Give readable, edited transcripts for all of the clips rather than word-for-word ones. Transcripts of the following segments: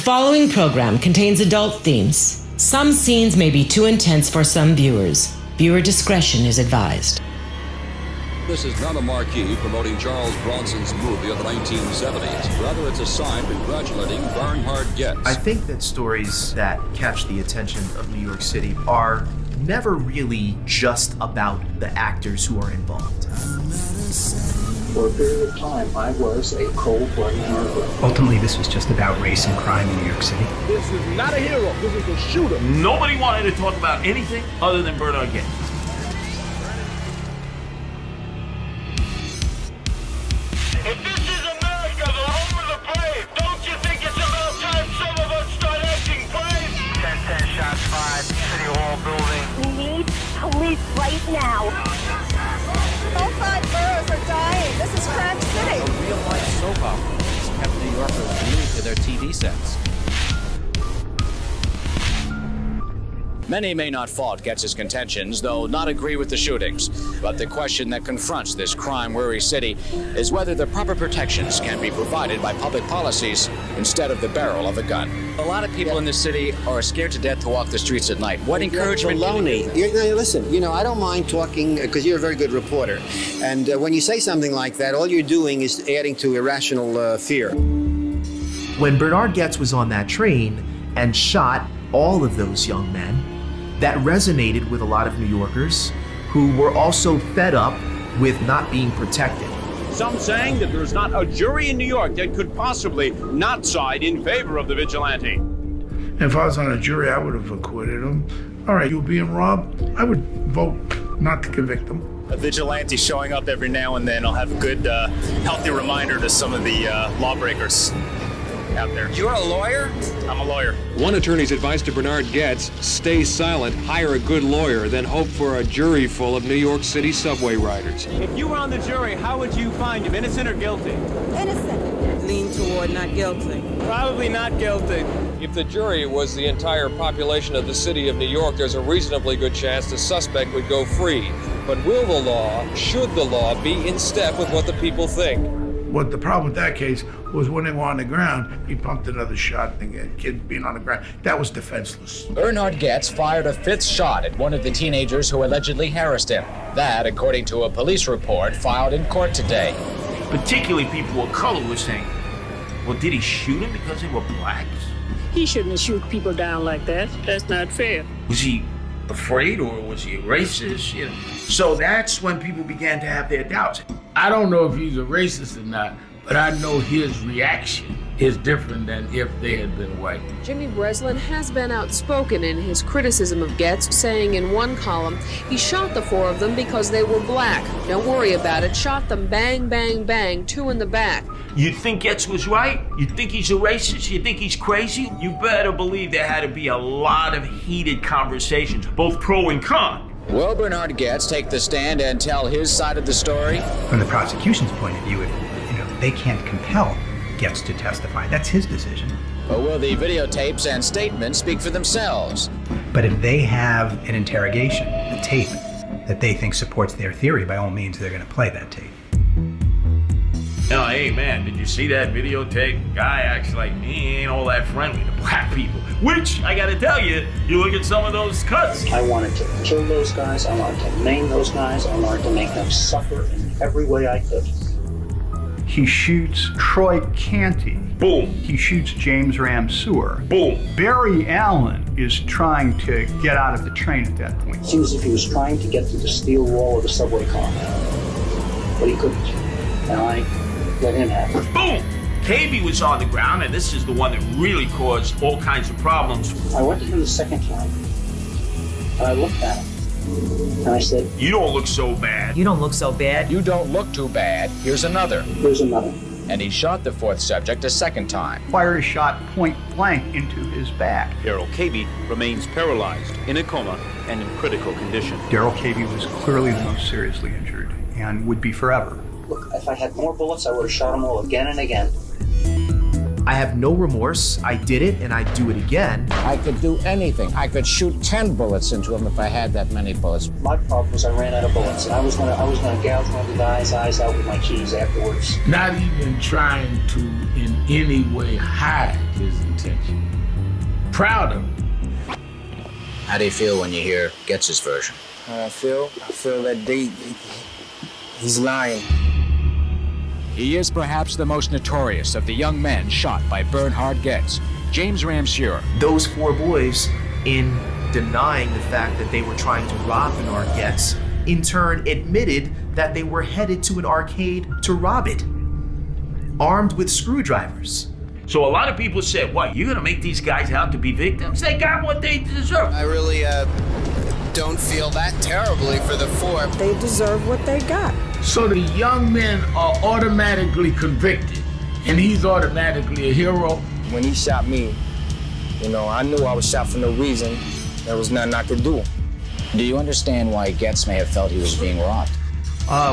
following program contains adult themes. Some scenes may be too intense for some viewers. Viewer discretion is advised. This is not a marquee promoting Charles Bronson's movie of the 1970s. Rather, it's a sign congratulating Bernhard Goetz. I think that stories that catch the attention of New York City are never really just about the actors who are involved. For a period of time, I was a cold-blooded murderer. Ultimately, this was just about race and crime in New York City. This is not a hero. This is a shooter. Nobody wanted to talk about anything other than Bernhard Goetz. If this is America, the home of the brave, don't you think it's about time some of us start acting brave? 10-10 shots fired, City Hall building. We need police right now. All 5 boroughs are dying. This is Crime City. A real-life soap opera has kept New Yorkers glued to their TV sets. Many may not fault Goetz's contentions, though not agree with the shootings. But the question that confronts this crime-weary city is whether the proper protections can be provided by public policies instead of the barrel of a gun. A lot of people in this city are scared to death to walk the streets at night. What encouragement? Listen, I don't mind talking because you're a very good reporter. And when you say something like that, all you're doing is adding to irrational fear. When Bernhard Goetz was on that train and shot all of those young men, that resonated with a lot of New Yorkers who were also fed up with not being protected. Some saying that there's not a jury in New York that could possibly not side in favor of the vigilante. If I was on a jury, I would have acquitted him. All right, you were being robbed? I would vote not to convict him. A vigilante showing up every now and then will have a good, healthy reminder to some of the lawbreakers out there. You're a lawyer? I'm a lawyer. One attorney's advice to Bernhard Goetz: stay silent, hire a good lawyer, then hope for a jury full of New York City subway riders. If you were on the jury, how would you find him, innocent or guilty? Innocent. Lean toward not guilty. Probably not guilty. If the jury was the entire population of the city of New York, there's a reasonably good chance the suspect would go free. But will the law, should the law, be in step with what the people think? What the problem with that case was when they were on the ground, he pumped another shot and the kid being on the ground. That was defenseless. Bernhard Goetz fired a 5th shot at one of the teenagers who allegedly harassed him. That, according to a police report filed in court today. Particularly people of color were saying, well, did he shoot him because they were blacks? He shouldn't shoot people down like that. That's not fair. Was he afraid or was he a racist? You know? So that's when people began to have their doubts. I don't know if he's a racist or not, but I know his reaction is different than if they had been white. Jimmy Breslin has been outspoken in his criticism of Goetz, saying in one column, he shot the 4 of them because they were black. Don't worry about it. Shot them bang, bang, bang, 2 in the back. You think Goetz was right? You think he's a racist? You think he's crazy? You better believe there had to be a lot of heated conversations, both pro and con. Will Bernhard Goetz take the stand and tell his side of the story? From the prosecution's point of view, they can't compel Goetz to testify. That's his decision. Or will the videotapes and statements speak for themselves? But if they have an interrogation, a tape that they think supports their theory, by all means, they're going to play that tape. Oh, hey, man, did you see that videotape? The guy acts like he ain't all that friendly to black people. Which, I gotta tell you, you look at some of those cuts. I wanted to kill those guys. I wanted to maim those guys. I wanted to make them suffer in every way I could. He shoots Troy Canty. Boom. He shoots James Ramseur. Boom. Barry Allen is trying to get out of the train at that point. It seems as if he was trying to get through the steel wall of the subway car. But he couldn't. And I let him have it. Boom! KB was on the ground, and this is the one that really caused all kinds of problems. I went to him the second time, and I looked at him, and I said, you don't look so bad. You don't look so bad. You don't look too bad. Here's another. Here's another. And he shot the 4th subject a 2nd time. Fired a shot point blank into his back. Daryl Caby remains paralyzed, in a coma, and in critical condition. Daryl Caby was clearly the most seriously injured and would be forever. Look, if I had more bullets, I would have shot them all again and again. I have no remorse. I did it, and I'd do it again. I could do anything. I could shoot 10 bullets into him if I had that many bullets. My problem was I ran out of bullets, and I was gonna gouge one of the guy's eyes out with my keys afterwards. Not even trying to in any way hide his intention. proud of him. How do you feel when you hear Goetz's version? I feel that he's lying. He is perhaps the most notorious of the young men shot by Bernhard Goetz. James Ramseur. Those four boys, in denying the fact that they were trying to rob Bernhard Goetz, in turn admitted that they were headed to an arcade to rob it, armed with screwdrivers. So a lot of people said, what, you're gonna make these guys out to be victims? They got what they deserve. I really don't feel that terribly for the four. They deserve what they got. So the young men are automatically convicted, and he's automatically a hero. When he shot me, I knew I was shot for no reason. There was nothing I could do. Do you understand why Goetz may have felt he was being robbed?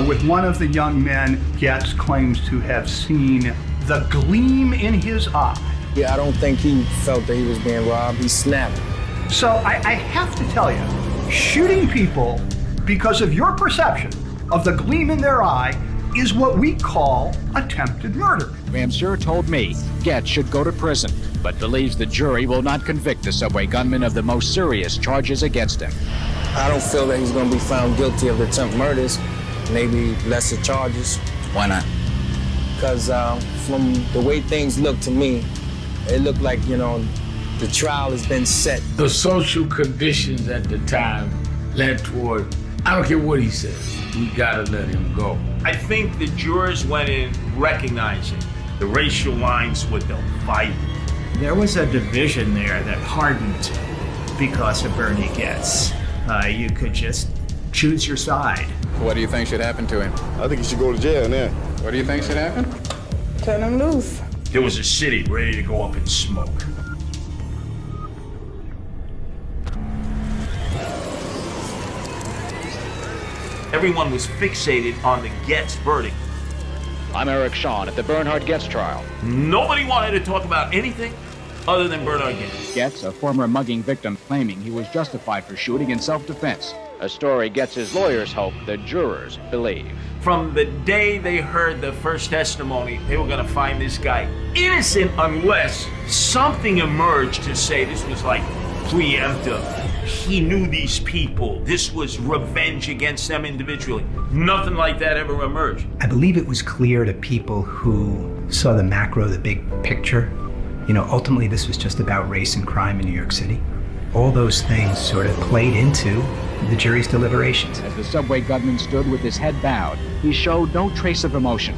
With one of the young men, Goetz claims to have seen the gleam in his eye. Yeah, I don't think he felt that he was being robbed. He snapped. So I have to tell you, shooting people because of your perception of the gleam in their eye is what we call attempted murder. Ramseur told me Goetz should go to prison, but believes the jury will not convict the subway gunman of the most serious charges against him. I don't feel that he's going to be found guilty of attempt murders, maybe lesser charges. Why not? Because from the way things look to me, it looked like, the trial has been set. The social conditions at the time led toward, I don't care what he says, we gotta let him go. I think the jurors went in recognizing the racial lines with the fight. There was a division there that hardened because of Bernie Goetz. You could just choose your side. What do you think should happen to him? I think he should go to jail now. What do you think should happen? Turn him loose. There was a city ready to go up in smoke. Everyone was fixated on the Goetz verdict. I'm Eric Shawn at the Bernhard Goetz trial. Nobody wanted to talk about anything other than Bernhard Goetz. Goetz, a former mugging victim, claiming he was justified for shooting in self-defense. A story Goetz's lawyers hope the jurors believe. From the day they heard the first testimony, they were going to find this guy innocent unless something emerged to say this was like preemptive. He knew these people. This was revenge against them individually. Nothing like that ever emerged. I believe it was clear to people who saw the macro, the big picture. Ultimately this was just about race and crime in New York City. All those things sort of played into the jury's deliberations. As the subway gunman stood with his head bowed, he showed no trace of emotion.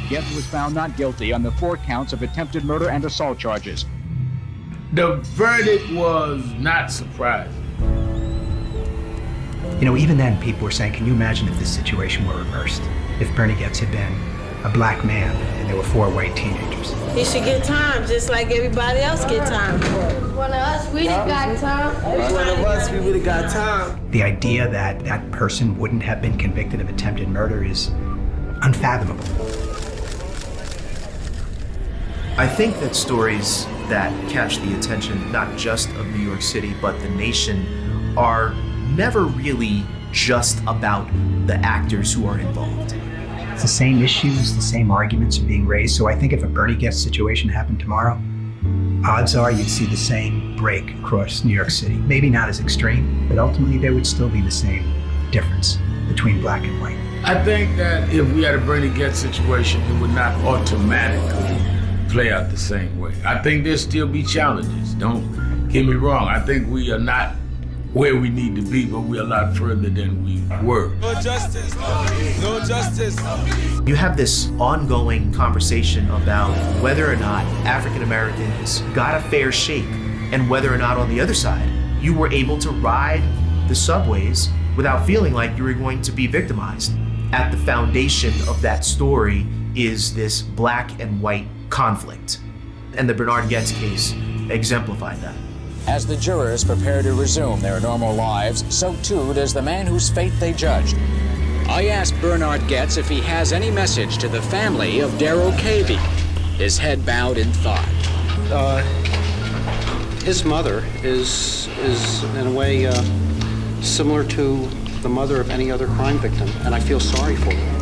Goetz was found not guilty on the 4 counts of attempted murder and assault charges. The verdict was not surprising. Even then people were saying, can you imagine if this situation were reversed? If Bernie Goetz had been a black man and there were 4 white teenagers. He should get time, just like everybody else get time. One of us, we done got time. One of us, we would've got time. The idea that that person wouldn't have been convicted of attempted murder is unfathomable. I think that stories that catch the attention not just of New York City but the nation are never really just about the actors who are involved. It's the same issues, the same arguments are being raised. So I think if a Bernie Goetz situation happened tomorrow, odds are you'd see the same break across New York City. Maybe not as extreme, but ultimately there would still be the same difference between black and white. I think that if we had a Bernie Goetz situation, it would not automatically play out the same way. I think there'll still be challenges. Don't get me wrong. I think we are not where we need to be, but we're a lot further than we were. No justice. No justice. You have this ongoing conversation about whether or not African Americans got a fair shake and whether or not on the other side you were able to ride the subways without feeling like you were going to be victimized. At the foundation of that story is this black and white conflict. And the Bernhard Goetz case exemplified that. As the jurors prepare to resume their normal lives, so too does the man whose fate they judged. I asked Bernhard Goetz if he has any message to the family of Darryl Cavey, his head bowed in thought. His mother is in a way similar to the mother of any other crime victim, and I feel sorry for her.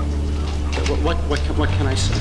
What can I say?